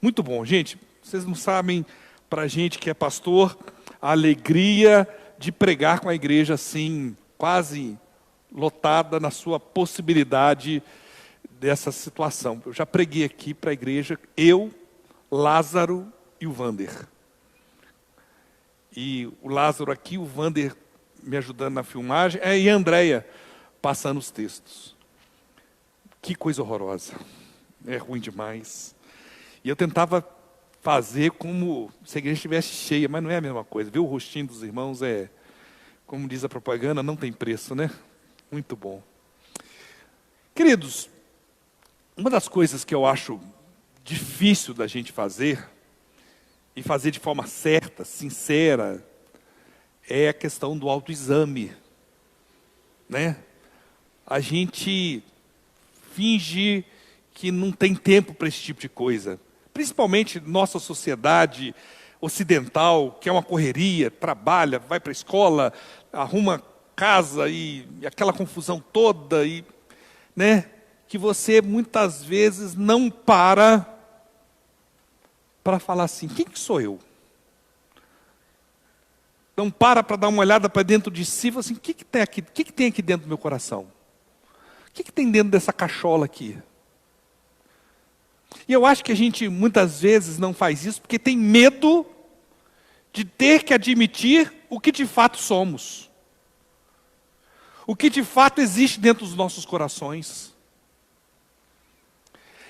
Muito bom, gente. Vocês não sabem, para a gente que é pastor, a alegria de pregar com a igreja assim, quase lotada na sua possibilidade dessa situação. Eu já preguei aqui para a igreja, eu, Lázaro e o Vander. E o Lázaro aqui, o Vander me ajudando na filmagem, e a Andréia passando os textos. Que coisa horrorosa. É ruim demais. E eu tentava fazer como se a igreja estivesse cheia, mas não é a mesma coisa. Ver o rostinho dos irmãos é, como diz a propaganda, não tem preço, né? Muito bom. Queridos, uma das coisas que eu acho difícil da gente fazer, e fazer de forma certa, sincera, é a questão do autoexame, né? A gente finge que não tem tempo para esse tipo de coisa. Principalmente nossa sociedade ocidental, que é uma correria, trabalha, vai para a escola, arruma casa e aquela confusão toda, né? Que você muitas vezes não para falar assim, quem que sou eu? Não para dar uma olhada para dentro de si e fala assim, o que tem aqui? O que tem aqui dentro do meu coração? O que tem dentro dessa cachola aqui? E eu acho que a gente muitas vezes não faz isso porque tem medo de ter que admitir o que de fato somos. O que de fato existe dentro dos nossos corações.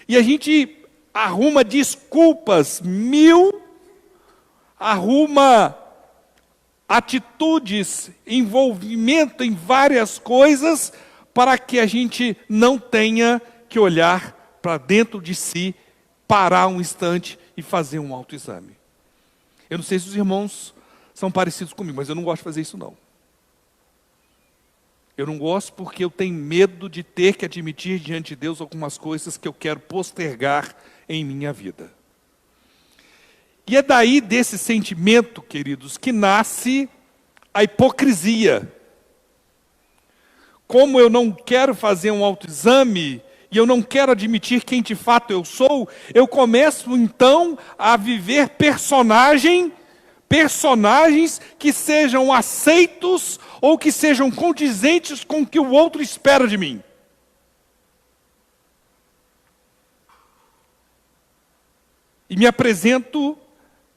E a gente arruma desculpas mil, arruma atitudes, envolvimento em várias coisas, para que a gente não tenha que olhar para dentro de si, parar um instante e fazer um autoexame. Eu não sei se os irmãos são parecidos comigo, mas eu não gosto de fazer isso não. Eu não gosto porque eu tenho medo de ter que admitir diante de Deus algumas coisas que eu quero postergar em minha vida. E é daí desse sentimento, queridos, que nasce a hipocrisia. Como eu não quero fazer um autoexame e eu não quero admitir quem de fato eu sou, eu começo então a viver personagens que sejam aceitos ou que sejam condizentes com o que o outro espera de mim. E me apresento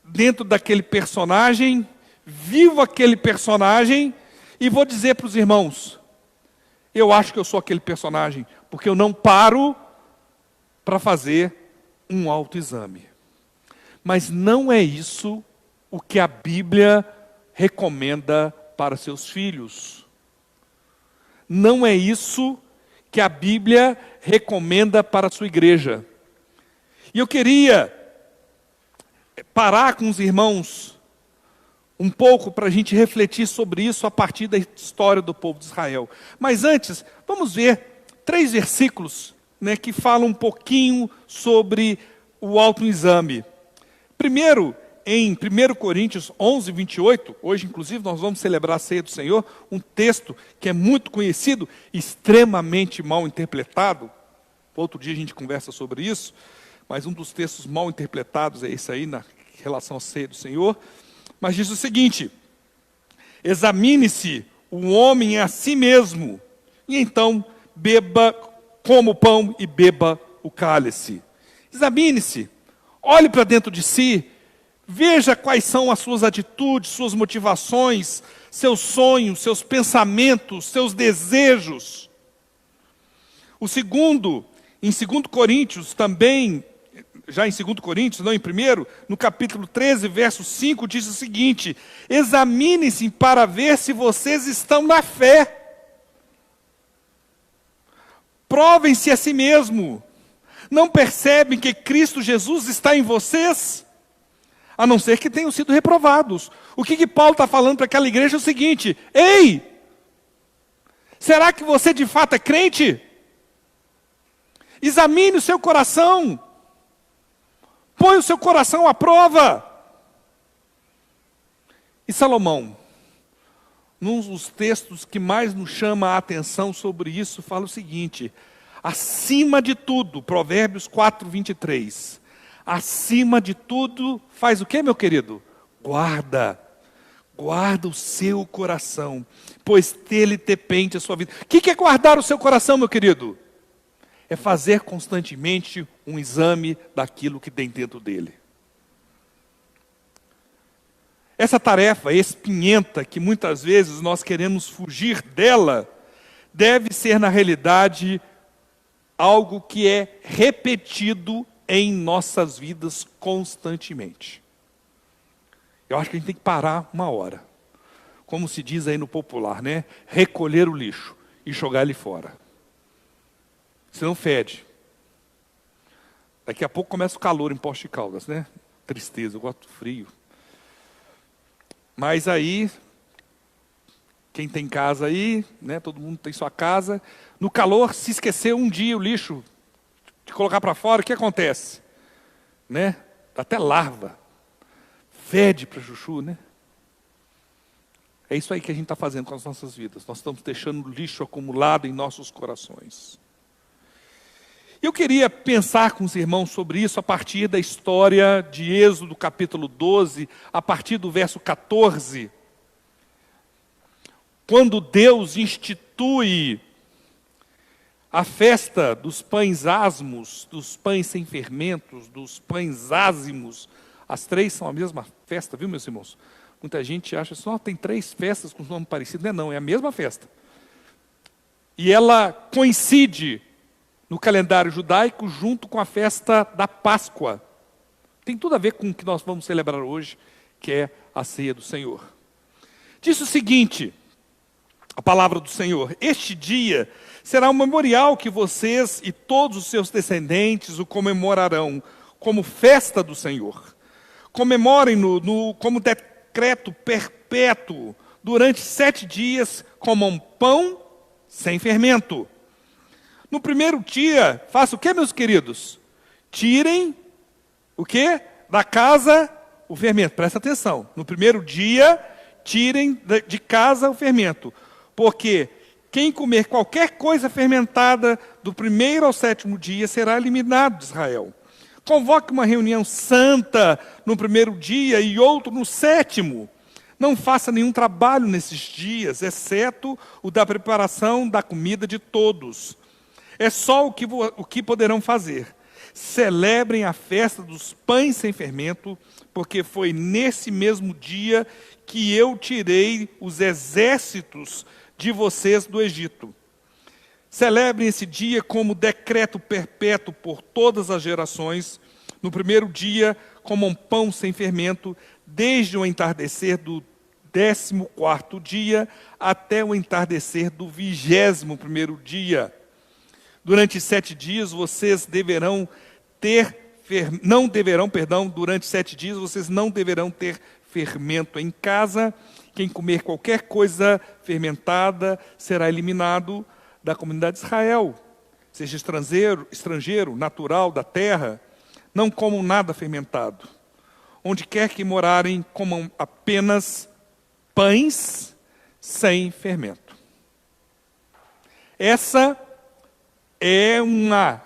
dentro daquele personagem, vivo aquele personagem e vou dizer para os irmãos, eu acho que eu sou aquele personagem, porque eu não paro para fazer um autoexame. Mas não é isso o que a Bíblia recomenda para seus filhos. Não é isso que a Bíblia recomenda para a sua igreja. E eu queria parar com os irmãos um pouco para a gente refletir sobre isso a partir da história do povo de Israel. Mas antes, vamos ver 3 versículos, né, que falam um pouquinho sobre o autoexame. Primeiro, em 1 Coríntios 11, 28, hoje inclusive nós vamos celebrar a ceia do Senhor, um texto que é muito conhecido, extremamente mal interpretado. Outro dia a gente conversa sobre isso, mas um dos textos mal interpretados é esse aí, na relação à ceia do Senhor. Mas diz o seguinte, examine-se o homem a si mesmo, e então coma o pão e beba o cálice. Examine-se, olhe para dentro de si, veja quais são as suas atitudes, suas motivações, seus sonhos, seus pensamentos, seus desejos. O segundo, em 2 Coríntios também, já em 2 Coríntios, não em 1, no capítulo 13, verso 5, diz o seguinte, examine-se para ver se vocês estão na fé. Provem-se a si mesmo. Não percebem que Cristo Jesus está em vocês? A não ser que tenham sido reprovados. O que Paulo está falando para aquela igreja é o seguinte, ei, será que você de fato é crente? Examine o seu coração. Põe o seu coração à prova. E Salomão, num dos textos que mais nos chama a atenção sobre isso, fala o seguinte, acima de tudo, Provérbios 4, 23, Acima de tudo, faz o quê, meu querido? Guarda o seu coração, pois dele depende a sua vida. O que é guardar o seu coração, meu querido? É fazer constantemente um exame daquilo que tem dentro dele. Essa tarefa espinhenta, que muitas vezes nós queremos fugir dela, deve ser, na realidade, algo que é repetido em nossas vidas constantemente. Eu acho que a gente tem que parar uma hora. Como se diz aí no popular, né? Recolher o lixo e jogar ele fora. Senão fede. Daqui a pouco começa o calor em Poços de Caldas, né? Tristeza, eu gosto do frio. Mas aí, quem tem casa aí, né? Todo mundo tem sua casa. No calor, se esquecer um dia o lixo de colocar para fora, o que acontece? Né? Até larva. Fede para chuchu, né? É isso aí que a gente está fazendo com as nossas vidas. Nós estamos deixando lixo acumulado em nossos corações. Eu queria pensar com os irmãos sobre isso a partir da história de Êxodo, capítulo 12, a partir do verso 14. Quando Deus institui a festa dos pães asmos, dos pães sem fermentos, dos pães ázimos. As três são a mesma festa, viu, meus irmãos? Muita gente acha assim, tem 3 festas com nome parecido. Não, é a mesma festa. E ela coincide no calendário judaico junto com a festa da Páscoa. Tem tudo a ver com o que nós vamos celebrar hoje, que é a ceia do Senhor. Diz o seguinte, a palavra do Senhor: este dia será um memorial que vocês e todos os seus descendentes o comemorarão como festa do Senhor. Comemorem-no como decreto perpétuo. Durante 7 dias, comam pão sem fermento. No primeiro dia, faça o que, meus queridos? Tirem o que? Da casa o fermento. Presta atenção. No primeiro dia, tirem de casa o fermento. Porque quem comer qualquer coisa fermentada do primeiro ao 7º dia será eliminado de Israel. Convoque uma reunião santa no primeiro dia e outro no 7º. Não faça nenhum trabalho nesses dias, exceto o da preparação da comida de todos. É só o que poderão fazer. Celebrem a festa dos pães sem fermento, porque foi nesse mesmo dia que eu tirei os exércitos de vocês do Egito. Celebrem esse dia como decreto perpétuo por todas as gerações. No primeiro dia, comam pão sem fermento, desde o entardecer do 14º dia até o entardecer do 21º dia. Durante 7 dias vocês durante 7 dias vocês não deverão ter fermento em casa. Quem comer qualquer coisa fermentada será eliminado da comunidade de Israel. Seja estrangeiro, natural da terra, não comam nada fermentado. Onde quer que morarem, comam apenas pães sem fermento. Essa é uma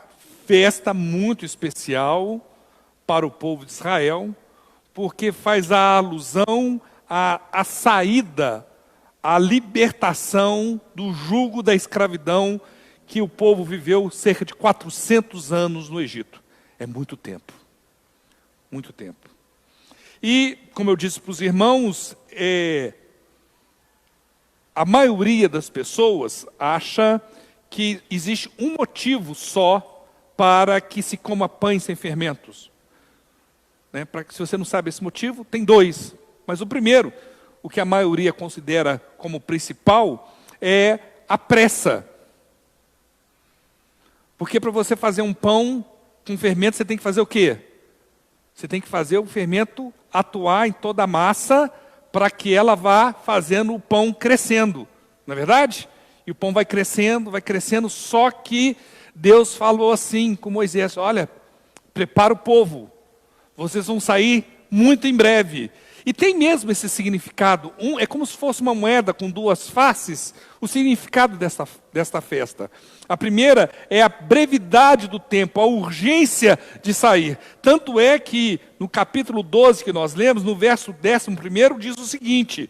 festa muito especial para o povo de Israel, porque faz a alusão à saída, à libertação do jugo da escravidão que o povo viveu cerca de 400 anos no Egito. É muito tempo. Muito tempo. E, como eu disse para os irmãos, a maioria das pessoas acha que existe um motivo só para que se coma pães sem fermentos. Se você não sabe esse motivo, tem 2. Mas o primeiro, o que a maioria considera como principal, é a pressa. Porque para você fazer um pão com fermento, você tem que fazer o quê? Você tem que fazer o fermento atuar em toda a massa para que ela vá fazendo o pão crescendo. Não é verdade? E o pão vai crescendo, só que Deus falou assim com Moisés: olha, prepara o povo, vocês vão sair muito em breve. E tem mesmo esse significado. É como se fosse uma moeda com duas faces, o significado desta festa. A primeira é a brevidade do tempo, a urgência de sair. Tanto é que no capítulo 12 que nós lemos, no verso 11, diz o seguinte: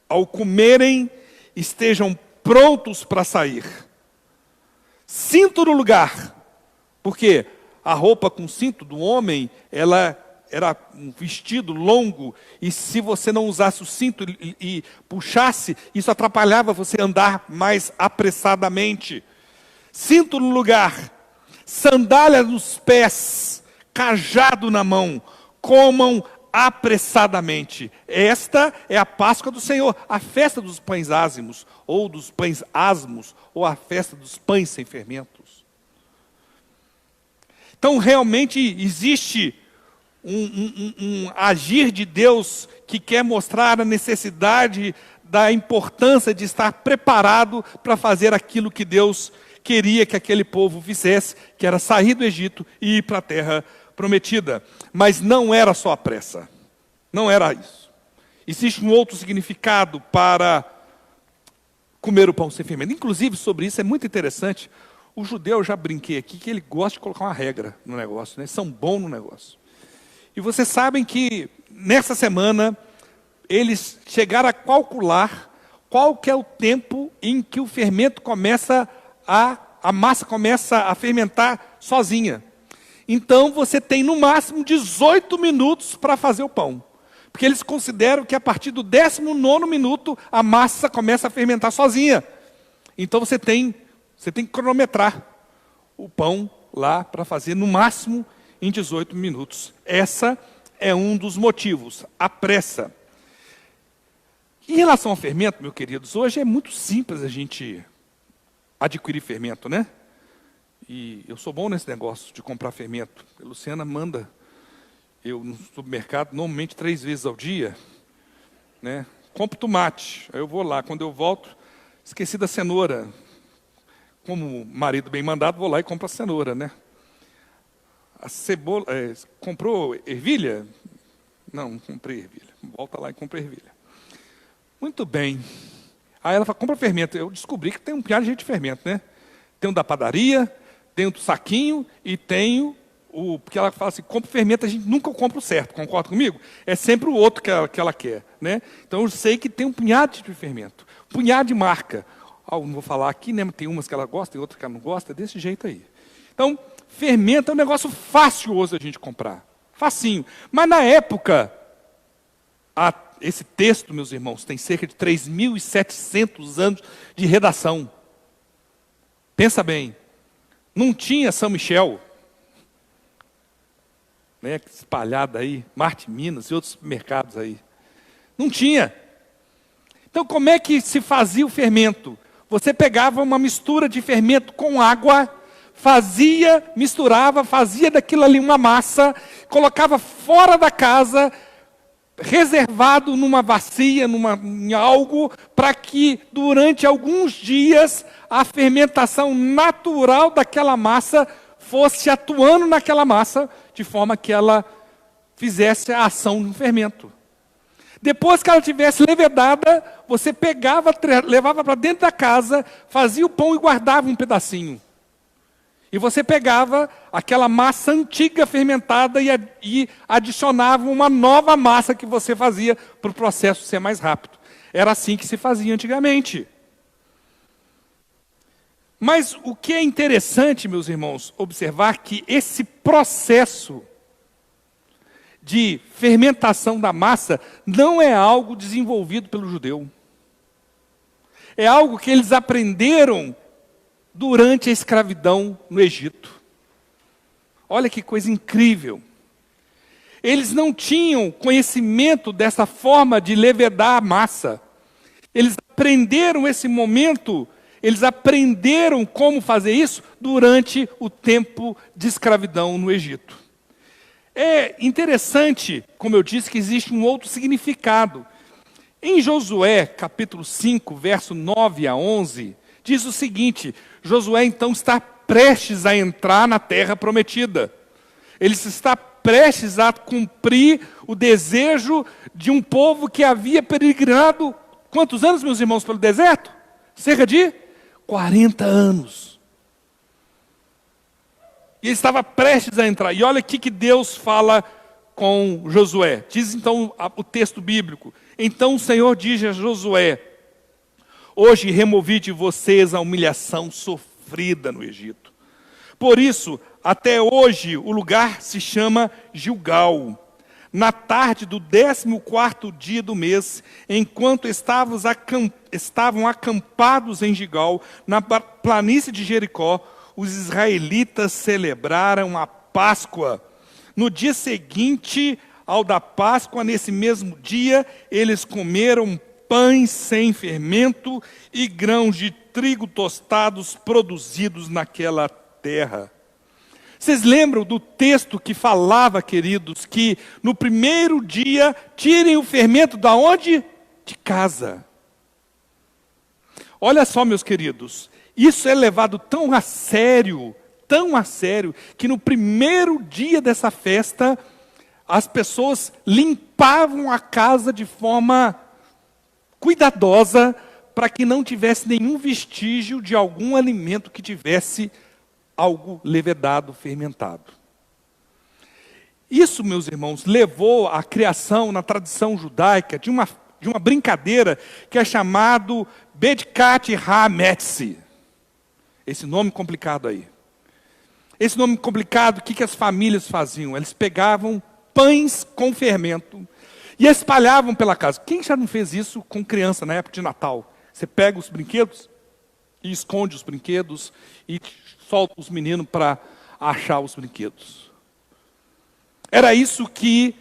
ao comerem, estejam prontos para sair. Cinto no lugar. Por quê? A roupa com cinto do homem, ela era um vestido longo, e se você não usasse o cinto e puxasse, isso atrapalhava você andar mais apressadamente. Cinto no lugar, sandália nos pés, cajado na mão, comam apressadamente. Esta é a Páscoa do Senhor, a festa dos pães ázimos, ou dos pães asmos, ou a festa dos pães sem fermentos. Então, realmente existe um agir de Deus que quer mostrar a necessidade da importância de estar preparado para fazer aquilo que Deus queria que aquele povo fizesse, que era sair do Egito e ir para a terra prometida. Mas não era só a pressa. Não era isso. Existe um outro significado para comer o pão sem fermento. Inclusive, sobre isso é muito interessante. O judeu, eu já brinquei aqui, que ele gosta de colocar uma regra no negócio, né? São bons no negócio. E vocês sabem que, nessa semana, eles chegaram a calcular qual que é o tempo em que o fermento começa a massa começa a fermentar sozinha. Então, você tem, no máximo, 18 minutos para fazer o pão. Porque eles consideram que, a partir do 19º minuto, a massa começa a fermentar sozinha. Então, você tem que cronometrar o pão lá para fazer, no máximo, em 18 minutos. Essa é um dos motivos, a pressa. Em relação ao fermento, meus queridos, hoje é muito simples a gente adquirir fermento, né? E eu sou bom nesse negócio de comprar fermento. A Luciana manda eu no supermercado, normalmente 3 vezes ao dia, né? Compro tomate, aí eu vou lá, quando eu volto, esqueci da cenoura. Como marido bem mandado, vou lá e compro a cenoura, né? A cebola, comprou ervilha? Não comprei ervilha. Volta lá e compra ervilha. Muito bem. Aí ela fala, compra fermento. Eu descobri que tem um punhado de gente de fermento, né? Tem um da padaria, tem um do saquinho e tem o... Porque ela fala assim, compra fermento, a gente nunca compra o certo, concorda comigo? É sempre o outro que ela quer, né? Então eu sei que tem um punhado de fermento, um punhado de marca. Não vou falar aqui, né? Tem umas que ela gosta, tem outras que ela não gosta, é desse jeito aí. Então, fermento é um negócio fácil hoje a gente comprar. Facinho. Mas na época, esse texto, meus irmãos, tem cerca de 3.700 anos de redação. Pensa bem. Não tinha São Michel, né, espalhado aí, Marte Minas e outros mercados aí. Não tinha. Então, como é que se fazia o fermento? Você pegava uma mistura de fermento com água, misturava, fazia daquilo ali uma massa, colocava fora da casa, reservado numa bacia, em algo, para que durante alguns dias a fermentação natural daquela massa fosse atuando naquela massa, de forma que ela fizesse a ação do fermento. Depois que ela tivesse levedada, você pegava, levava para dentro da casa, fazia o pão e guardava um pedacinho. E você pegava aquela massa antiga fermentada e adicionava uma nova massa que você fazia para o processo ser mais rápido. Era assim que se fazia antigamente. Mas o que é interessante, meus irmãos, observar que esse processo de fermentação da massa não é algo desenvolvido pelo judeu. É algo que eles aprenderam durante a escravidão no Egito. Olha que coisa incrível. Eles não tinham conhecimento dessa forma de levedar a massa. Eles aprenderam esse momento, eles aprenderam como fazer isso durante o tempo de escravidão no Egito. É interessante, como eu disse, que existe um outro significado. Em Josué, capítulo 5, verso 9 a 11, diz o seguinte: Josué então está prestes a entrar na terra prometida. Ele está prestes a cumprir o desejo de um povo que havia peregrinado, quantos anos, meus irmãos, pelo deserto? Cerca de 40 anos. E ele estava prestes a entrar. E olha o que Deus fala com Josué. Diz então o texto bíblico. Então o Senhor diz a Josué: hoje removi de vocês a humilhação sofrida no Egito. Por isso, até hoje, o lugar se chama Gilgal. Na tarde do 14º dia do mês, enquanto estavam acampados em Gilgal, na planície de Jericó, os israelitas celebraram a Páscoa. No dia seguinte ao da Páscoa, nesse mesmo dia, eles comeram pães sem fermento e grãos de trigo tostados produzidos naquela terra. Vocês lembram do texto que falava, queridos, que no primeiro dia tirem o fermento da onde? De casa. Olha só, meus queridos, isso é levado tão a sério, que no primeiro dia dessa festa, as pessoas limpavam a casa de forma cuidadosa, para que não tivesse nenhum vestígio de algum alimento que tivesse algo levedado, fermentado. Isso, meus irmãos, levou à criação na tradição judaica de uma brincadeira que é chamado Bedkat HaMetzi. Esse nome complicado aí. Esse nome complicado, o que as famílias faziam? Eles pegavam pães com fermento e espalhavam pela casa. Quem já não fez isso com criança na época de Natal? Você pega os brinquedos e esconde os brinquedos e solta os meninos para achar os brinquedos. Era isso que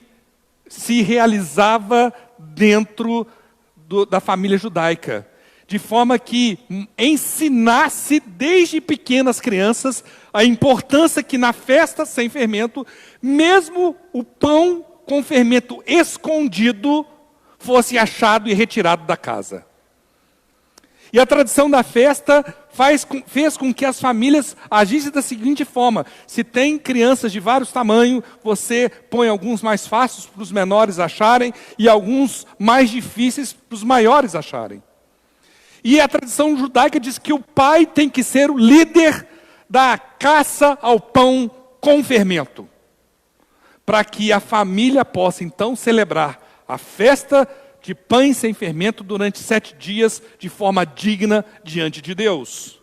se realizava dentro da família judaica. De forma que ensinasse desde pequenas crianças a importância que na festa sem fermento, mesmo o pão com fermento escondido fosse achado e retirado da casa. E a tradição da festa fez com que as famílias agissem da seguinte forma: se tem crianças de vários tamanhos, você põe alguns mais fáceis para os menores acharem e alguns mais difíceis para os maiores acharem. E a tradição judaica diz que o pai tem que ser o líder da caça ao pão com fermento, para que a família possa então celebrar a festa de pães sem fermento durante 7 dias de forma digna diante de Deus.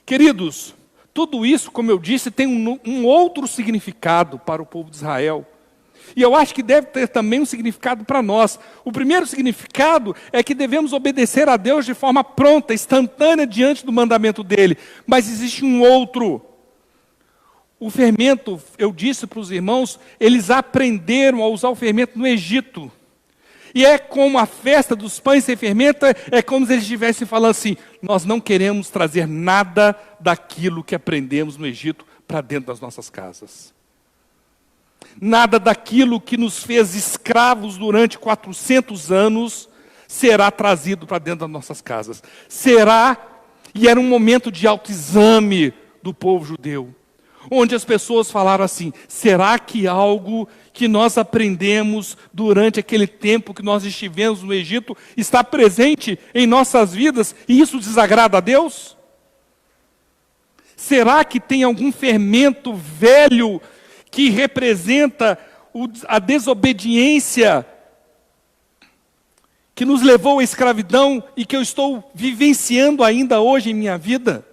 Queridos, tudo isso, como eu disse, tem um outro significado para o povo de Israel. E eu acho que deve ter também um significado para nós. O primeiro significado é que devemos obedecer a Deus de forma pronta, instantânea, diante do mandamento dele. Mas existe um outro. O fermento, eu disse para os irmãos, eles aprenderam a usar o fermento no Egito. E é como a festa dos pães sem fermento, é como se eles estivessem falando assim: nós não queremos trazer nada daquilo que aprendemos no Egito para dentro das nossas casas. Nada daquilo que nos fez escravos durante 400 anos será trazido para dentro das nossas casas. E era um momento de autoexame do povo judeu, onde as pessoas falaram assim: será que algo que nós aprendemos durante aquele tempo que nós estivemos no Egito está presente em nossas vidas e isso desagrada a Deus? Será que tem algum fermento velho que representa a desobediência que nos levou à escravidão e que eu estou vivenciando ainda hoje em minha vida?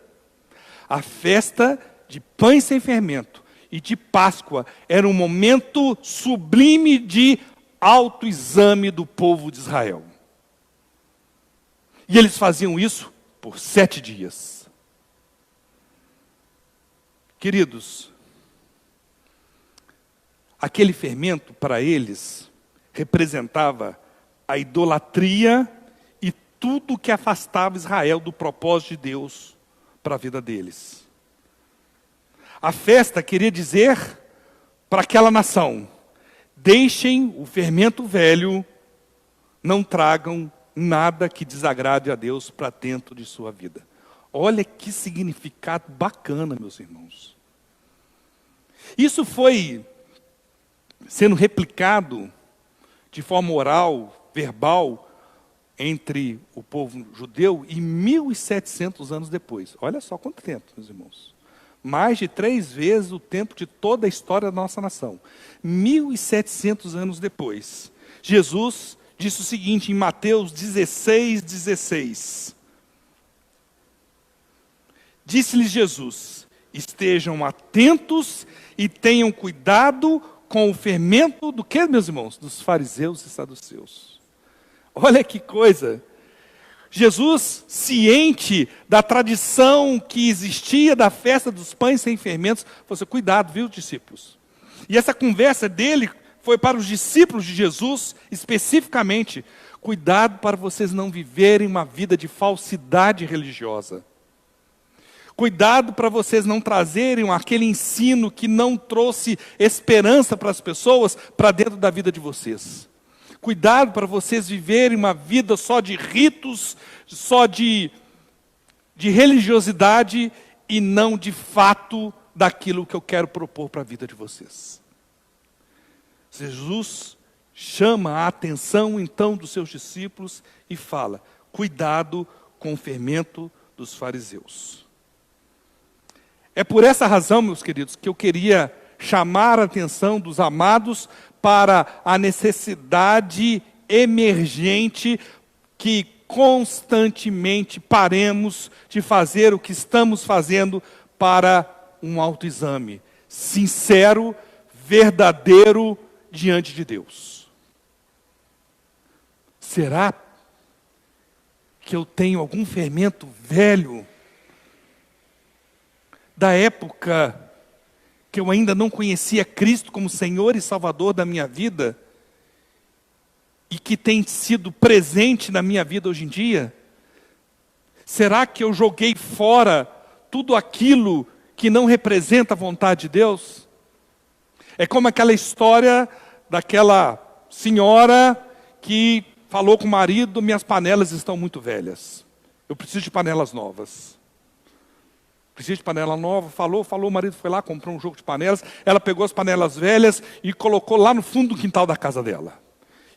A festa de pães sem fermento e de Páscoa era um momento sublime de autoexame do povo de Israel. E eles faziam isso por 7 dias. Queridos, aquele fermento para eles representava a idolatria e tudo que afastava Israel do propósito de Deus para a vida deles. A festa queria dizer para aquela nação: deixem o fermento velho, não tragam nada que desagrade a Deus para dentro de sua vida. Olha que significado bacana, meus irmãos. Isso foi sendo replicado de forma oral, verbal, entre o povo judeu, e 1.700 anos depois. Olha só quanto tempo, meus irmãos. Mais de 3 vezes o tempo de toda a história da nossa nação. 1.700 anos depois, Jesus disse o seguinte em Mateus 16:16. Disse-lhes Jesus: estejam atentos e tenham cuidado com o fermento do que, meus irmãos? Dos fariseus e saduceus. Olha que coisa. Jesus, ciente da tradição que existia da festa dos pães sem fermentos, falou assim: cuidado, viu, discípulos? E essa conversa dele foi para os discípulos de Jesus, especificamente: cuidado para vocês não viverem uma vida de falsidade religiosa. Cuidado para vocês não trazerem aquele ensino que não trouxe esperança para as pessoas para dentro da vida de vocês. Cuidado para vocês viverem uma vida só de ritos, só de religiosidade e não de fato daquilo que eu quero propor para a vida de vocês. Jesus chama a atenção então dos seus discípulos e fala: cuidado com o fermento dos fariseus. É por essa razão, meus queridos, que eu queria chamar a atenção dos amados para a necessidade emergente que constantemente paremos de fazer o que estamos fazendo para um autoexame sincero, verdadeiro diante de Deus. Será que eu tenho algum fermento velho da época que eu ainda não conhecia Cristo como Senhor e Salvador da minha vida, e que tem sido presente na minha vida hoje em dia? Será que eu joguei fora tudo aquilo que não representa a vontade de Deus? É como aquela história daquela senhora que falou com o marido: minhas panelas estão muito velhas, eu preciso de panelas novas. Preciso de panela nova. Falou, o marido foi lá, comprou um jogo de panelas. Ela pegou as panelas velhas e colocou lá no fundo do quintal da casa dela.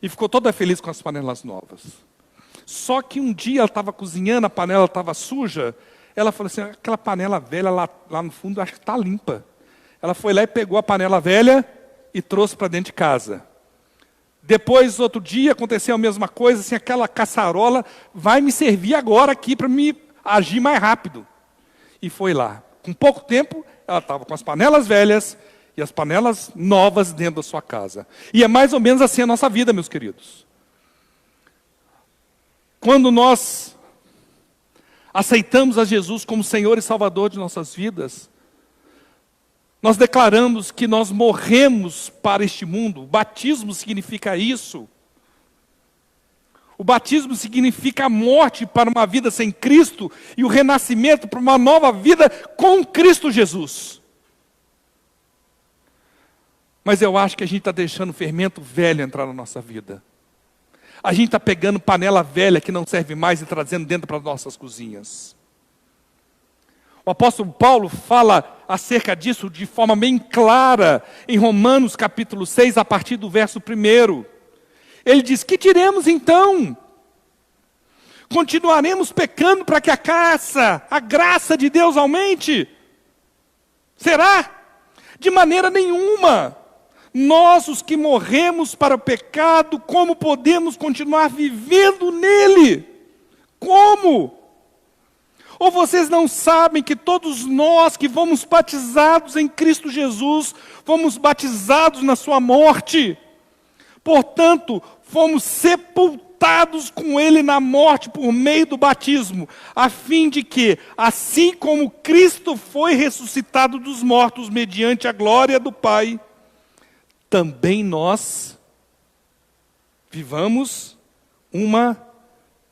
E ficou toda feliz com as panelas novas. Só que um dia ela estava cozinhando, a panela estava suja. Ela falou assim: aquela panela velha lá no fundo, acho que está limpa. Ela foi lá e pegou a panela velha e trouxe para dentro de casa. Depois, outro dia, aconteceu a mesma coisa, assim: aquela caçarola vai me servir agora aqui para me agir mais rápido. E foi lá. Com pouco tempo, ela estava com as panelas velhas e as panelas novas dentro da sua casa. E é mais ou menos assim a nossa vida, meus queridos. Quando nós aceitamos a Jesus como Senhor e Salvador de nossas vidas, nós declaramos que nós morremos para este mundo. O batismo significa isso. O batismo significa a morte para uma vida sem Cristo e o renascimento para uma nova vida com Cristo Jesus. Mas eu acho que a gente está deixando o fermento velho entrar na nossa vida. A gente está pegando panela velha que não serve mais e trazendo dentro para as nossas cozinhas. O apóstolo Paulo fala acerca disso de forma bem clara em Romanos capítulo 6, a partir do verso 1. Ele diz: que diremos então? Continuaremos pecando para que a graça de Deus aumente? Será? De maneira nenhuma. Nós, os que morremos para o pecado, como podemos continuar vivendo nele? Como? Ou vocês não sabem que todos nós que fomos batizados em Cristo Jesus, fomos batizados na sua morte? Portanto, fomos sepultados com Ele na morte por meio do batismo, a fim de que, assim como Cristo foi ressuscitado dos mortos mediante a glória do Pai, também nós vivamos uma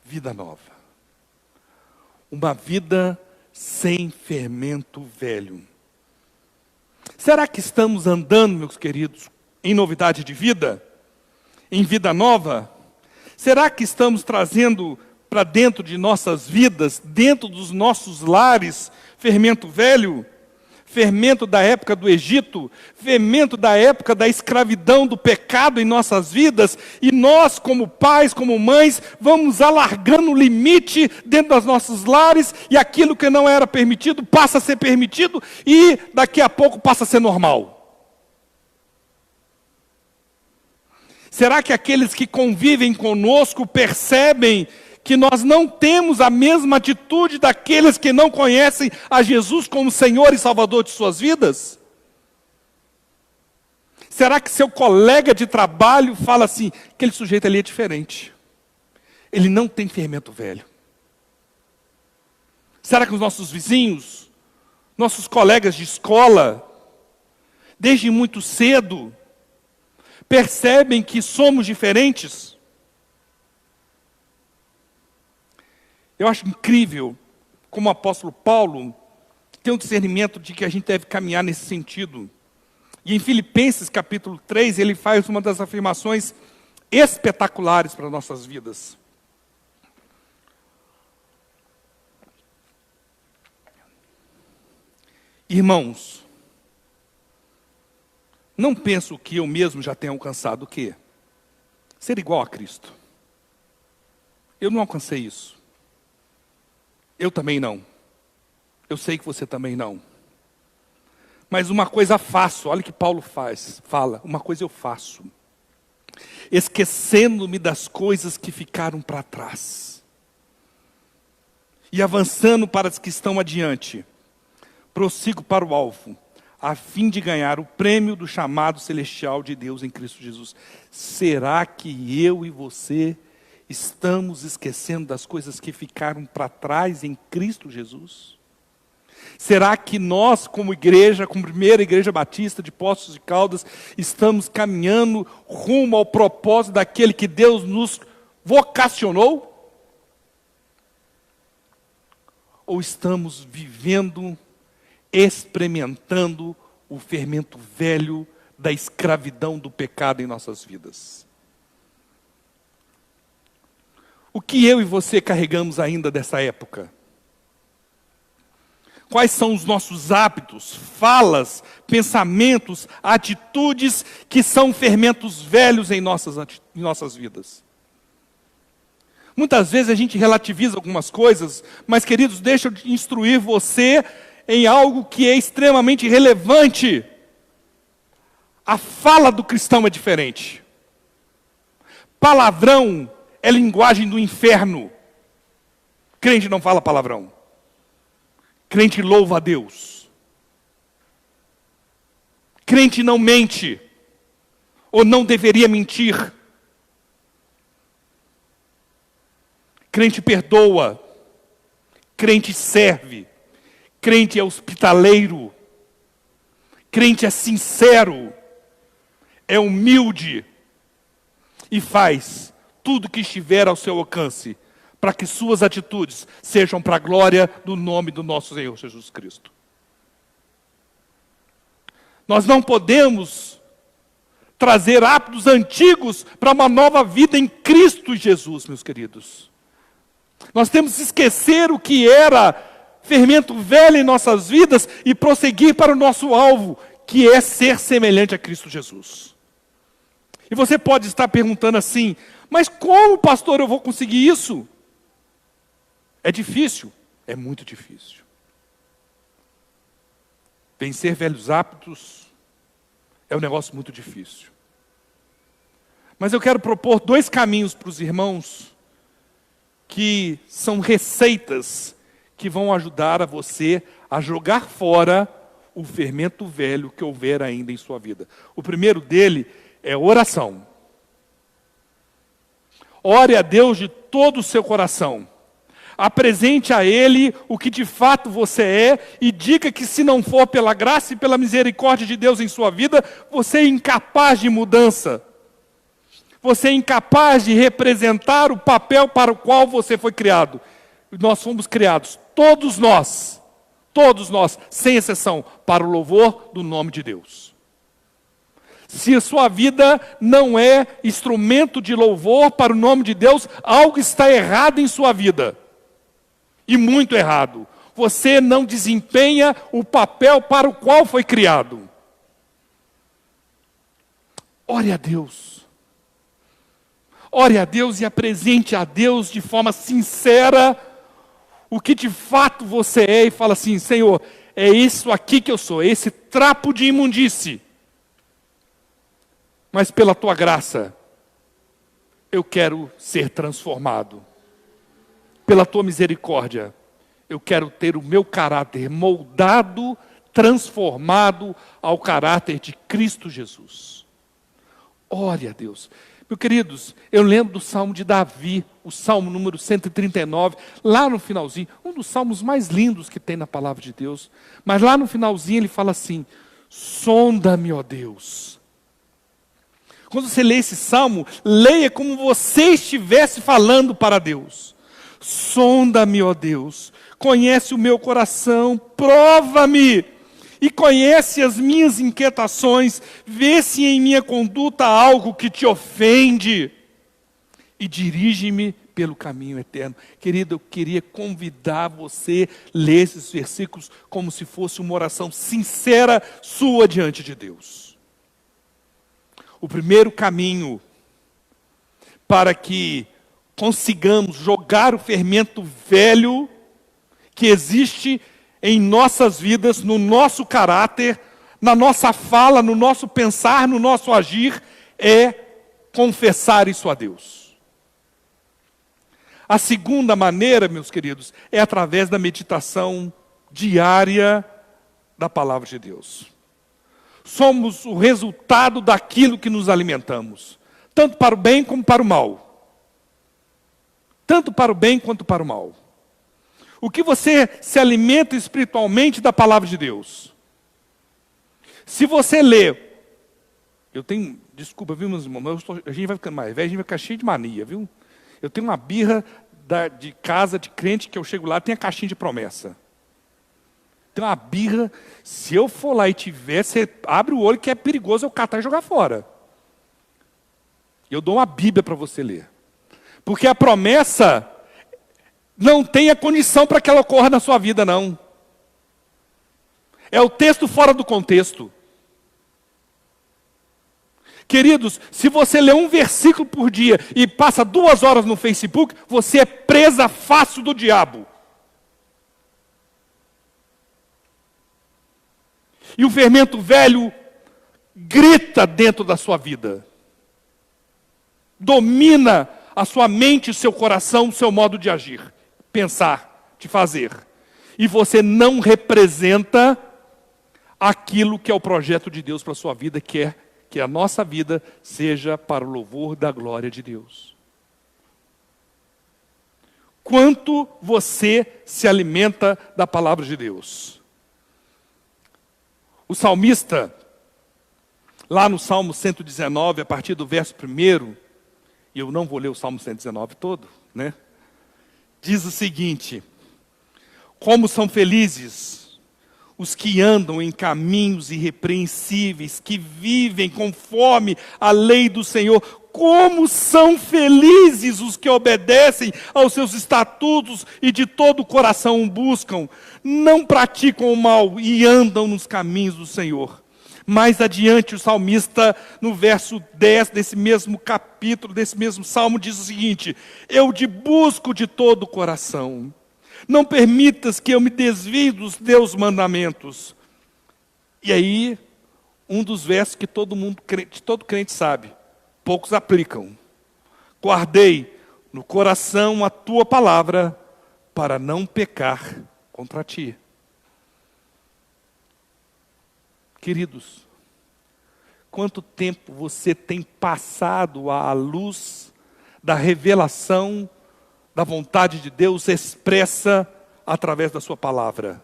vida nova. Uma vida sem fermento velho. Será que estamos andando, meus queridos, em novidade de vida? Em vida nova? Será que estamos trazendo para dentro de nossas vidas, dentro dos nossos lares, fermento velho? fermento da época do Egito, fermento da época da escravidão, do pecado em nossas vidas, e nós, como pais, como mães, vamos alargando o limite dentro dos nossos lares, e aquilo que não era permitido passa a ser permitido, e daqui a pouco passa a ser normal. Será que aqueles que convivem conosco percebem que nós não temos a mesma atitude daqueles que não conhecem a Jesus como Senhor e Salvador de suas vidas? Será que seu colega de trabalho fala assim, aquele sujeito ali é diferente, ele não tem fermento velho? Será que os nossos vizinhos, nossos colegas de escola, desde muito cedo, percebem que somos diferentes? Eu acho incrível como o apóstolo Paulo tem um discernimento de que a gente deve caminhar nesse sentido. E em Filipenses capítulo 3, ele faz uma das afirmações espetaculares para nossas vidas. Irmãos, não penso que eu mesmo já tenha alcançado o quê? Ser igual a Cristo. Eu não alcancei isso. Eu também não. Eu sei que você também não. Mas uma coisa faço, olha o que Paulo fala, uma coisa eu faço. Esquecendo-me das coisas que ficaram para trás. E avançando para as que estão adiante. Prossigo para o alvo, a fim de ganhar o prêmio do chamado celestial de Deus em Cristo Jesus. Será que eu e você estamos esquecendo das coisas que ficaram para trás em Cristo Jesus? Será que nós, como igreja, como primeira igreja batista de Poços de Caldas, estamos caminhando rumo ao propósito daquele que Deus nos vocacionou? Ou estamos vivendo, experimentando o fermento velho da escravidão do pecado em nossas vidas? O que eu e você carregamos ainda dessa época? Quais são os nossos hábitos, falas, pensamentos, atitudes que são fermentos velhos em nossas vidas? Muitas vezes a gente relativiza algumas coisas, mas, queridos, deixa eu instruir você em algo que é extremamente relevante. A fala do cristão é diferente. Palavrão é linguagem do inferno. Crente não fala palavrão. Crente louva a Deus. Crente não mente, ou não deveria mentir. Crente perdoa. Crente serve. Crente é hospitaleiro. Crente é sincero. É humilde. E faz tudo que estiver ao seu alcance para que suas atitudes sejam para a glória do nome do nosso Senhor Jesus Cristo. Nós não podemos trazer hábitos antigos para uma nova vida em Cristo Jesus, meus queridos. Nós temos que esquecer o que era fermento velho em nossas vidas e prosseguir para o nosso alvo, que é ser semelhante a Cristo Jesus. E você pode estar perguntando assim, mas como, pastor, eu vou conseguir isso? É difícil? É muito difícil. Vencer velhos hábitos é um negócio muito difícil. Mas eu quero propor 2 caminhos para os irmãos, que são receitas que vão ajudar a você a jogar fora o fermento velho que houver ainda em sua vida. O primeiro dele é oração. Ore a Deus de todo o seu coração. Apresente a Ele o que de fato você é e diga que, se não for pela graça e pela misericórdia de Deus em sua vida, você é incapaz de mudança. Você é incapaz de representar o papel para o qual você foi criado. Nós fomos criados, todos nós, sem exceção, para o louvor do nome de Deus. Se a sua vida não é instrumento de louvor para o nome de Deus, algo está errado em sua vida. E muito errado. você não desempenha o papel para o qual foi criado. Ore a Deus. Ore a Deus e apresente a Deus de forma sincera o que de fato você é e fala assim: Senhor, é isso aqui que eu sou, é esse trapo de imundície. Mas pela tua graça, eu quero ser transformado. Pela tua misericórdia, eu quero ter o meu caráter moldado, transformado ao caráter de Cristo Jesus. Ore a Deus. Meus queridos, eu lembro do Salmo de Davi, o Salmo número 139, lá no finalzinho, um dos salmos mais lindos que tem na palavra de Deus. Mas lá no finalzinho ele fala assim: sonda-me, ó Deus. Quando você lê esse salmo, leia como você estivesse falando para Deus. Sonda-me, ó Deus, conhece o meu coração, prova-me e conhece as minhas inquietações, vê se em minha conduta há algo que te ofende e dirige-me pelo caminho eterno. Querido, eu queria convidar você a ler esses versículos como se fosse uma oração sincera sua diante de Deus. O primeiro caminho para que consigamos jogar o fermento velho que existe em nossas vidas, no nosso caráter, na nossa fala, no nosso pensar, no nosso agir, é confessar isso a Deus. A segunda maneira, meus queridos, é através da meditação diária da palavra de Deus. Somos o resultado daquilo que nos alimentamos, tanto para o bem como para o mal. Tanto para o bem quanto para o mal. O que você se alimenta espiritualmente da palavra de Deus? Se você lê, desculpa, viu, meus irmãos, a gente vai ficando mais velho, a gente vai ficar cheio de mania, viu? Eu tenho uma birra de casa de crente que eu chego lá, tem a caixinha de promessa. Tem uma birra, se eu for lá e tiver, você abre o olho que é perigoso eu catar e jogar fora. Eu dou uma Bíblia para você ler. Porque a promessa não tem a condição para que ela ocorra na sua vida, não. É o texto fora do contexto. Queridos, se você lê um versículo por dia e passa 2 horas no Facebook, você é presa fácil do diabo. E o fermento velho grita dentro da sua vida. Domina a sua mente, o seu coração, o seu modo de agir, pensar, de fazer. E você não representa aquilo que é o projeto de Deus para a sua vida, que é que a nossa vida seja para o louvor da glória de Deus. Quanto você se alimenta da palavra de Deus? O salmista, lá no Salmo 119, a partir do verso 1, e eu não vou ler o Salmo 119 todo, né? Diz o seguinte: como são felizes os que andam em caminhos irrepreensíveis, que vivem conforme a lei do Senhor. Como são felizes os que obedecem aos seus estatutos e de todo o coração o buscam. Não praticam o mal e andam nos caminhos do Senhor. Mais adiante, o salmista, no verso 10 desse mesmo capítulo, desse mesmo salmo, diz o seguinte: eu te busco de todo o coração. Não permitas que eu me desvie dos teus mandamentos. E aí, um dos versos que todo crente sabe, poucos aplicam. Guardei no coração a tua palavra, para não pecar contra ti. Queridos, quanto tempo você tem passado à luz da revelação da vontade de Deus expressa através da sua palavra?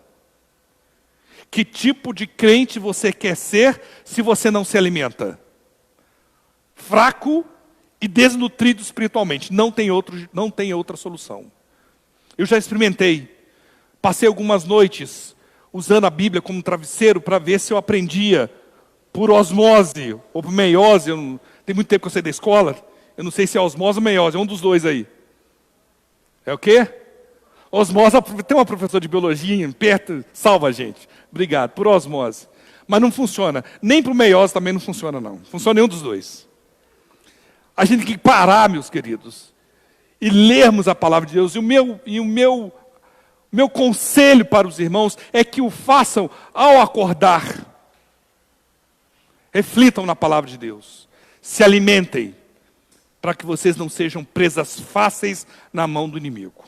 Que tipo de crente você quer ser se você não se alimenta? Fraco e desnutrido espiritualmente. Não tem outra solução. Eu já experimentei. Passei algumas noites usando a Bíblia como travesseiro para ver se eu aprendia por osmose ou por meiose. Tem muito tempo que eu saí da escola. Eu não sei se é osmose ou meiose, é um dos dois aí. É o quê? Osmose, tem uma professora de biologia perto, salva a gente. Obrigado, por osmose. Mas não funciona. Nem para o meiose também não funciona, não. Funciona nenhum dos dois. A gente tem que parar, meus queridos, e lermos a palavra de Deus. E o meu conselho para os irmãos é que o façam ao acordar. Reflitam na palavra de Deus. Se alimentem, para que vocês não sejam presas fáceis na mão do inimigo.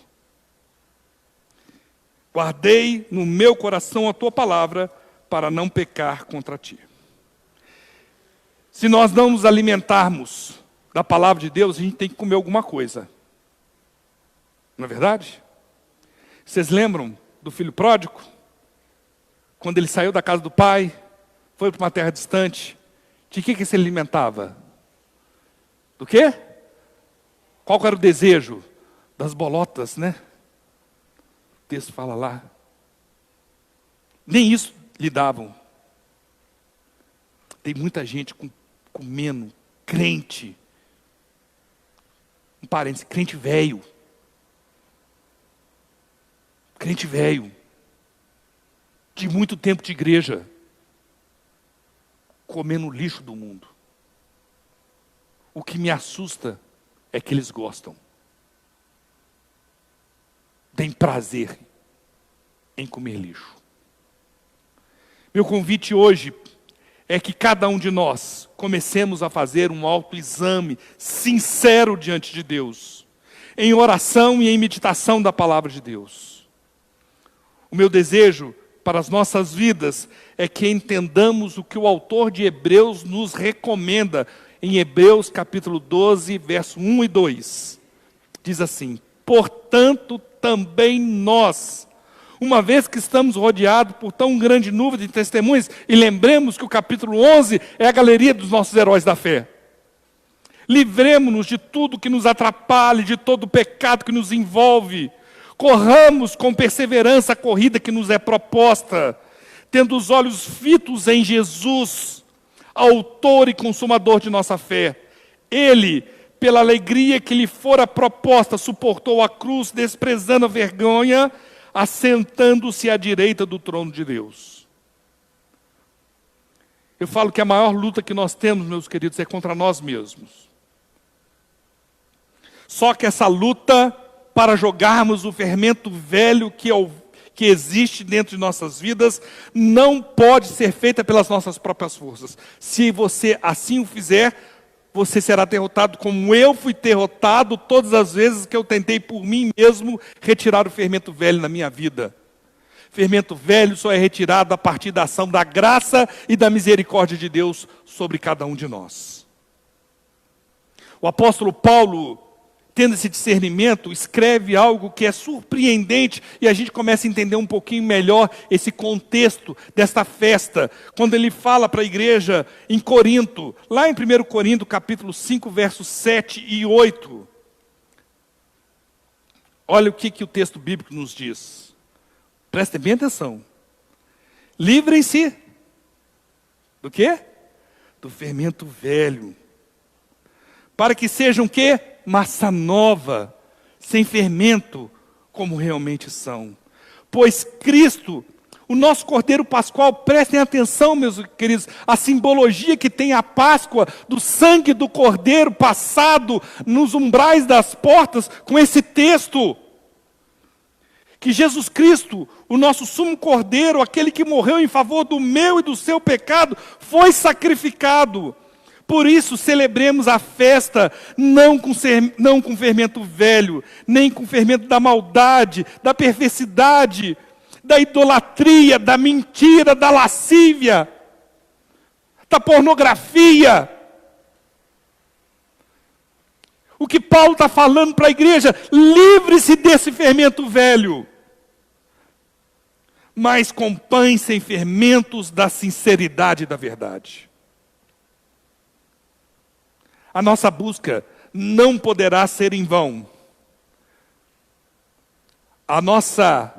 Guardei no meu coração a tua palavra, para não pecar contra ti. Se nós não nos alimentarmos da palavra de Deus, a gente tem que comer alguma coisa. Não é verdade? Vocês lembram do filho pródigo? Quando ele saiu da casa do pai, foi para uma terra distante, de que ele se alimentava? Do quê? Qual era o desejo? Das bolotas, né? O texto fala lá. Nem isso lhe davam. Tem muita gente comendo, crente. Um parênteses, crente velho. Crente velho. De muito tempo de igreja. Comendo o lixo do mundo. O que me assusta é que eles gostam. Tem prazer em comer lixo. Meu convite hoje é que cada um de nós comecemos a fazer um autoexame sincero diante de Deus, em oração e em meditação da palavra de Deus. O meu desejo para as nossas vidas é que entendamos o que o autor de Hebreus nos recomenda em Hebreus capítulo 12, verso 1 e 2. Diz assim: portanto, também nós, uma vez que estamos rodeados por tão grande nuvem de testemunhas, e lembremos que o capítulo 11 é a galeria dos nossos heróis da fé. Livremo-nos de tudo que nos atrapalhe, de todo o pecado que nos envolve. Corramos com perseverança a corrida que nos é proposta, tendo os olhos fitos em Jesus, autor e consumador de nossa fé. Ele, pela alegria que lhe fora proposta, suportou a cruz, desprezando a vergonha, assentando-se à direita do trono de Deus. Eu falo que a maior luta que nós temos, meus queridos, é contra nós mesmos. Só que essa luta, para jogarmos o fermento velho que existe dentro de nossas vidas, não pode ser feita pelas nossas próprias forças. Se você assim o fizer, você será derrotado como eu fui derrotado todas as vezes que eu tentei por mim mesmo retirar o fermento velho na minha vida. Fermento velho só é retirado a partir da ação da graça e da misericórdia de Deus sobre cada um de nós. O apóstolo Paulo, tendo esse discernimento, escreve algo que é surpreendente, e a gente começa a entender um pouquinho melhor esse contexto desta festa, quando ele fala para a igreja em Corinto, lá em 1 Coríntios capítulo 5, versos 7 e 8. Olha o que o texto bíblico nos diz. Prestem bem atenção. Livrem-se do quê? Do fermento velho, para que sejam o quê? Massa nova, sem fermento, como realmente são. Pois Cristo, o nosso Cordeiro Pascual, prestem atenção, meus queridos, a simbologia que tem a Páscoa, do sangue do Cordeiro passado nos umbrais das portas, com esse texto. Que Jesus Cristo, o nosso sumo Cordeiro, aquele que morreu em favor do meu e do seu pecado, foi sacrificado. Por isso, celebremos a festa não com fermento velho, nem com fermento da maldade, da perversidade, da idolatria, da mentira, da lascívia, da pornografia. O que Paulo está falando para a igreja, livre-se desse fermento velho, mas com pães sem fermentos da sinceridade e da verdade. A nossa busca não poderá ser em vão. A nossa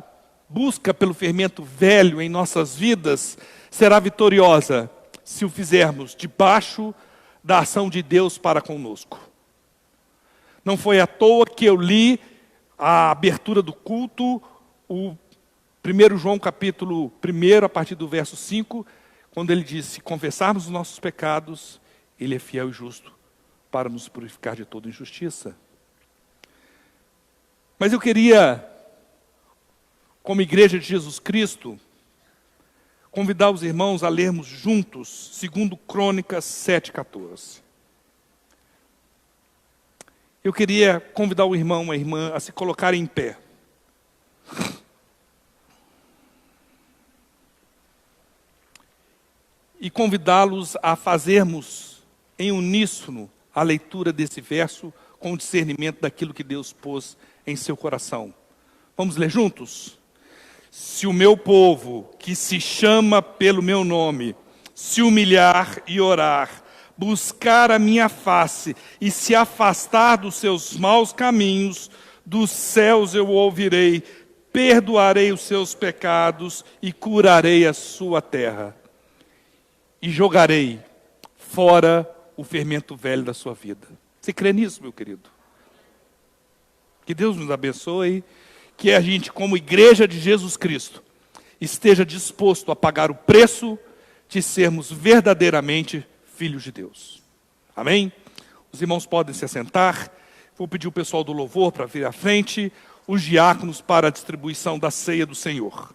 busca pelo fermento velho em nossas vidas será vitoriosa se o fizermos debaixo da ação de Deus para conosco. Não foi à toa que eu li a abertura do culto, o 1 João capítulo 1, a partir do verso 5, quando ele diz: se confessarmos os nossos pecados, ele é fiel e justo para nos purificar de toda injustiça. Mas eu queria, como igreja de Jesus Cristo, convidar os irmãos a lermos juntos 2 Crônicas 7,14. Eu queria convidar o irmão, a irmã, a se colocarem em pé. E convidá-los a fazermos em uníssono a leitura desse verso com o discernimento daquilo que Deus pôs em seu coração. Vamos ler juntos? Se o meu povo, que se chama pelo meu nome, se humilhar e orar, buscar a minha face e se afastar dos seus maus caminhos, dos céus eu ouvirei, perdoarei os seus pecados e curarei a sua terra. E jogarei fora o fermento velho da sua vida. Você crê nisso, meu querido? Que Deus nos abençoe, que a gente, como igreja de Jesus Cristo, esteja disposto a pagar o preço de sermos verdadeiramente filhos de Deus. Amém? Os irmãos podem se assentar. Vou pedir o pessoal do louvor para vir à frente, os diáconos para a distribuição da ceia do Senhor.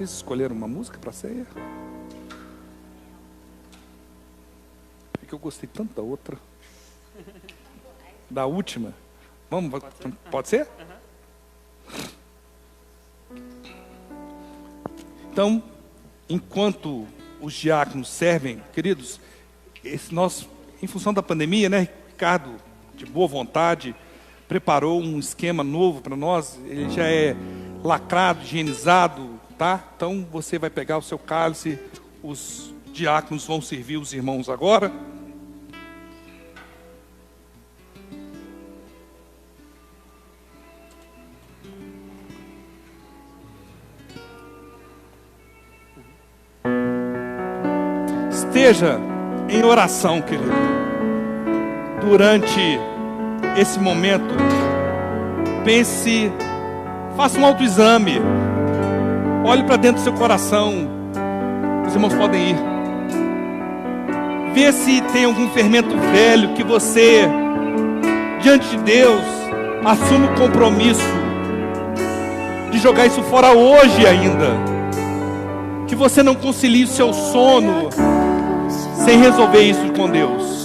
Vocês escolheram uma música para a ceia? É que eu gostei tanto da outra. Da última. Vamos, pode ser? Então, enquanto os diáconos servem, queridos, nós, em função da pandemia, né, Ricardo, de boa vontade, preparou um esquema novo para nós. Ele já é lacrado, higienizado, tá? Então você vai pegar o seu cálice, os diáconos vão servir os irmãos agora. Esteja em oração, querido, durante esse momento. Pense, faça um autoexame. Olhe para dentro do seu coração. Os irmãos podem ir. Vê se tem algum fermento velho que você, diante de Deus, assume o compromisso de jogar isso fora hoje ainda. Que você não concilie o seu sono sem resolver isso com Deus.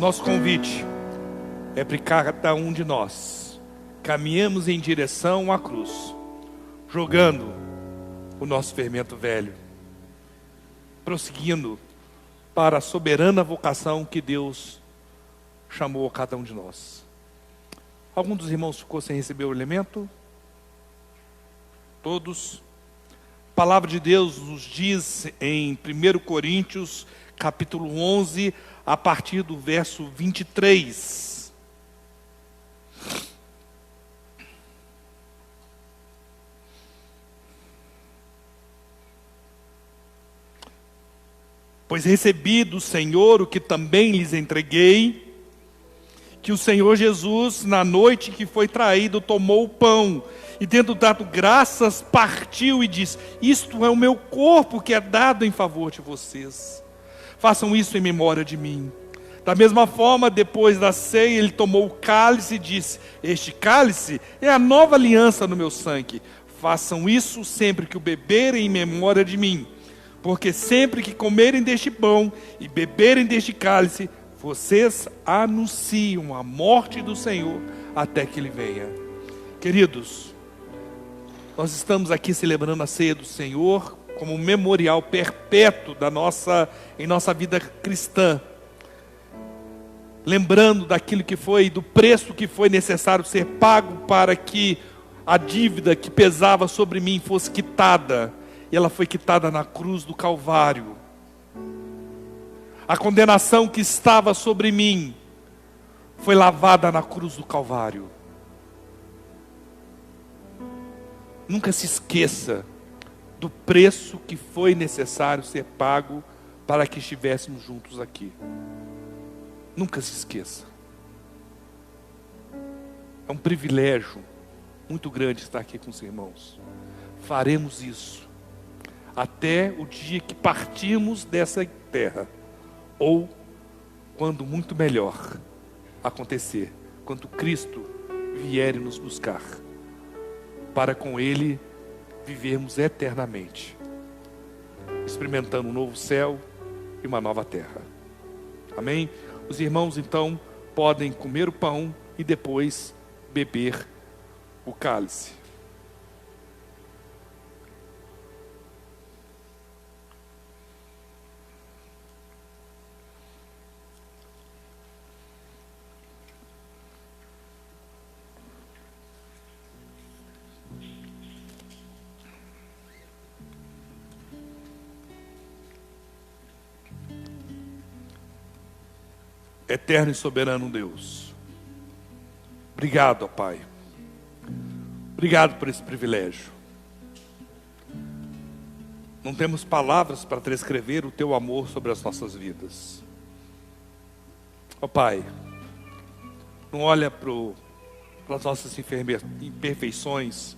nosso convite é para cada um de nós caminhamos em direção à cruz, jogando o nosso fermento velho, prosseguindo para a soberana vocação que Deus chamou a cada um de nós. Algum dos irmãos ficou sem receber o elemento? Todos? A palavra de Deus nos diz em 1 Coríntios, capítulo 11, a partir do verso 23. Pois recebi do Senhor o que também lhes entreguei, que o Senhor Jesus, na noite que foi traído, tomou o pão, e tendo dado graças, partiu e disse: isto é o meu corpo que é dado em favor de vocês. Façam isso em memória de mim. Da mesma forma, depois da ceia, ele tomou o cálice e disse: este cálice é a nova aliança no meu sangue. Façam isso sempre que o beberem em memória de mim. Porque sempre que comerem deste pão e beberem deste cálice, vocês anunciam a morte do Senhor até que Ele venha. Queridos, nós estamos aqui celebrando a ceia do Senhor como um memorial perpétuo em nossa vida cristã. Lembrando daquilo que foi, do preço que foi necessário ser pago para que a dívida que pesava sobre mim fosse quitada. E ela foi quitada na cruz do Calvário. A condenação que estava sobre mim foi lavada na cruz do Calvário. Nunca se esqueça do preço que foi necessário ser pago para que estivéssemos juntos aqui. Nunca se esqueça. É um privilégio muito grande estar aqui com os irmãos. Faremos isso até o dia que partimos dessa terra, ou quando muito melhor acontecer, quando Cristo vier nos buscar, para com Ele vivermos eternamente, experimentando um novo céu e uma nova terra. Amém? Os irmãos então podem comer o pão e depois beber o cálice. Eterno e soberano Deus, obrigado, ó Pai, obrigado por esse privilégio. Não temos palavras para descrever o Teu amor sobre as nossas vidas. Ó Pai, não olha para as nossas imperfeições,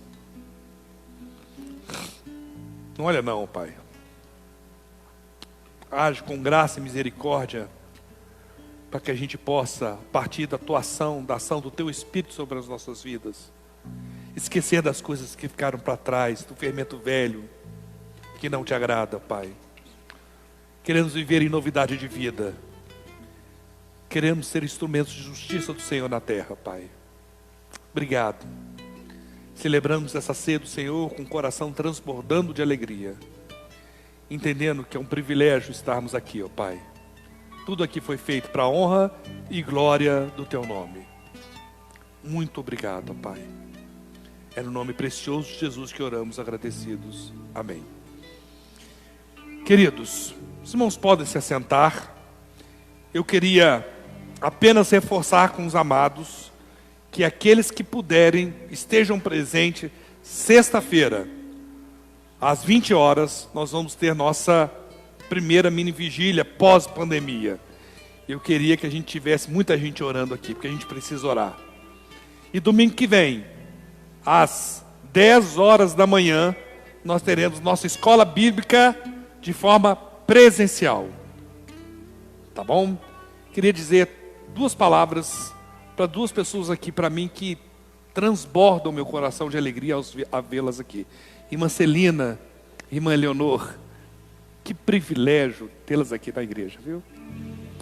não olha não, ó Pai. Age com graça e misericórdia, para que a gente possa, a partir da atuação, da ação do Teu Espírito sobre as nossas vidas, esquecer das coisas que ficaram para trás, do fermento velho, que não Te agrada, Pai. Queremos viver em novidade de vida. Queremos ser instrumentos de justiça do Senhor na terra, Pai. Obrigado. Celebramos essa ceia do Senhor com o coração transbordando de alegria, entendendo que é um privilégio estarmos aqui, ó Pai. Tudo aqui foi feito para a honra e glória do Teu nome. Muito obrigado, Pai. É no nome precioso de Jesus que oramos agradecidos. Amém. Queridos, os irmãos podem se assentar. Eu queria apenas reforçar com os amados que aqueles que puderem estejam presentes sexta-feira, às 20 horas, nós vamos ter nossa primeira mini vigília pós-pandemia. Eu queria que a gente tivesse muita gente orando aqui, porque a gente precisa orar. E domingo que vem, às 10 horas da manhã, nós teremos nossa escola bíblica de forma presencial. Tá bom? Queria dizer duas palavras para duas pessoas aqui, para mim, que transbordam meu coração de alegria ao vê-las aqui. Irmã Celina, irmã Leonor, que privilégio tê-las aqui na igreja, viu?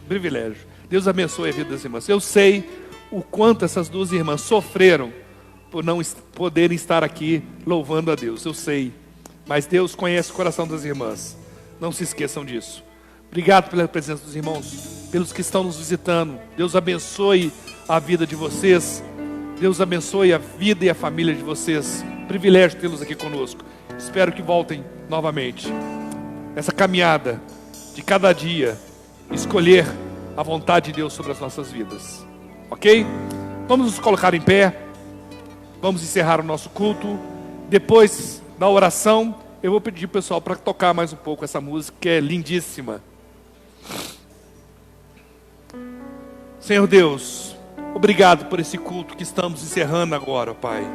privilégio. Deus abençoe a vida das irmãs. Eu sei o quanto essas duas irmãs sofreram por não poderem estar aqui louvando a Deus. Eu sei. Mas Deus conhece o coração das irmãs. Não se esqueçam disso. Obrigado pela presença dos irmãos, pelos que estão nos visitando. Deus abençoe a vida de vocês. Deus abençoe a vida e a família de vocês. Privilégio tê-los aqui conosco. Espero que voltem novamente. Essa caminhada de cada dia, escolher a vontade de Deus sobre as nossas vidas. Ok? Vamos nos colocar em pé. Vamos encerrar o nosso culto. Depois da oração, eu vou pedir para o pessoal para tocar mais um pouco essa música, que é lindíssima. Senhor Deus, obrigado por esse culto que estamos encerrando agora, Pai.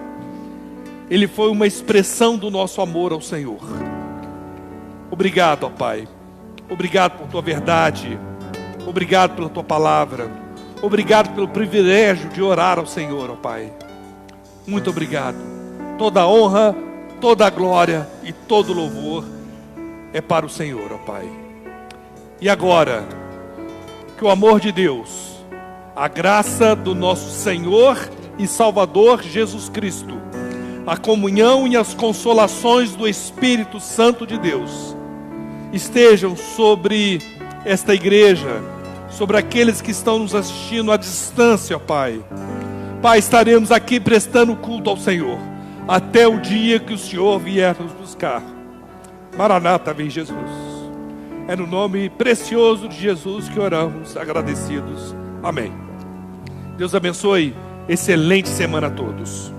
Ele foi uma expressão do nosso amor ao Senhor. Obrigado, ó Pai. Obrigado por Tua verdade. Obrigado pela Tua palavra. Obrigado pelo privilégio de orar ao Senhor, ó Pai. Muito obrigado. Toda a honra, toda a glória e todo o louvor é para o Senhor, ó Pai. E agora, que o amor de Deus, a graça do nosso Senhor e Salvador Jesus Cristo, a comunhão e as consolações do Espírito Santo de Deus estejam sobre esta igreja, sobre aqueles que estão nos assistindo à distância, ó Pai. Pai, estaremos aqui prestando culto ao Senhor até o dia que o Senhor vier nos buscar. Maranata, vem Jesus. É no nome precioso de Jesus que oramos, agradecidos. Amém. Deus abençoe. Excelente semana a todos.